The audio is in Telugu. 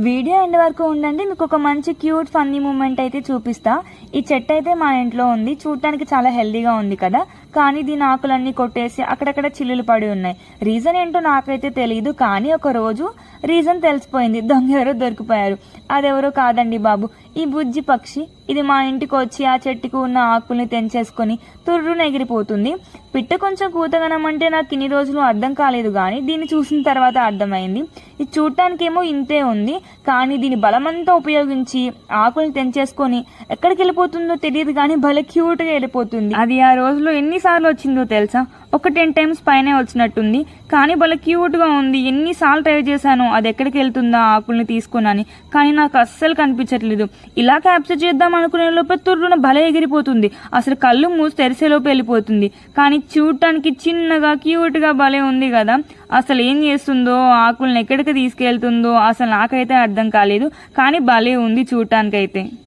వీడియో ఎండ్ వరకు ఉండండి, మీకు ఒక మంచి క్యూట్ ఫన్నీ మూమెంట్ అయితే చూపిస్తా. ఈ చెట్టు అయితే మా ఇంట్లో ఉంది, చూడటానికి చాలా హెల్దీగా ఉంది కదా, కానీ దీని ఆకులన్నీ కొట్టేసి అక్కడక్కడ చిల్లులు పడి ఉన్నాయి. రీజన్ ఏంటో నాకైతే తెలియదు, కానీ ఒక రోజు రీజన్ తెలిసిపోయింది. దొంగ ఎవరో దొరికిపోయారు. అదెవరో కాదండి బాబు, ఈ బుజ్జి పక్షి. ఇది మా ఇంటికి వచ్చి ఆ చెట్టుకు ఉన్న ఆకుల్ని తెంచేసుకొని తుర్రున ఎగిరిపోతుంది. పిట్ట కొంచెం కూతగనమంటే నాకు ఇన్ని రోజులు అర్థం కాలేదు, కానీ దీన్ని చూసిన తర్వాత అర్థమైంది. ఇది చూడటానికేమో ఇంతే ఉంది, కానీ దీని బలమంతా ఉపయోగించి ఆకుల్ని తెంచేసుకొని ఎక్కడికి వెళ్ళిపోతుందో తెలియదు, కానీ భలే క్యూట్ గా వెళ్ళిపోతుంది. అది ఆ రోజులో ఎన్నిసార్లు వచ్చిందో తెలుసా? ఒక 10 times పైనే వచ్చినట్టుంది, కానీ భలే క్యూట్ గా ఉంది. ఎన్నిసార్లు ట్రై చేశాను అది ఎక్కడికి వెళ్తుందా ఆకుల్ని తీసుకున్నాని, కానీ నాకు అస్సలు కనిపించట్లేదు. ఇలా క్యాప్చర్ చేద్దాం అనుకునే లోపే తుర్రున భలే ఎగిరిపోతుంది. అసలు కళ్ళు మూసి తెరిసేలోపు వెళ్ళిపోతుంది. కానీ చూడటానికి చిన్నగా క్యూట్ గా భలే ఉంది కదా. అసలు ఏం చేస్తుందో, ఆకుల్ని ఎక్కడికి తీసుకెళ్తుందో అసలు నాకైతే అర్థం కాలేదు, కానీ భలే ఉంది చూడటానికైతే.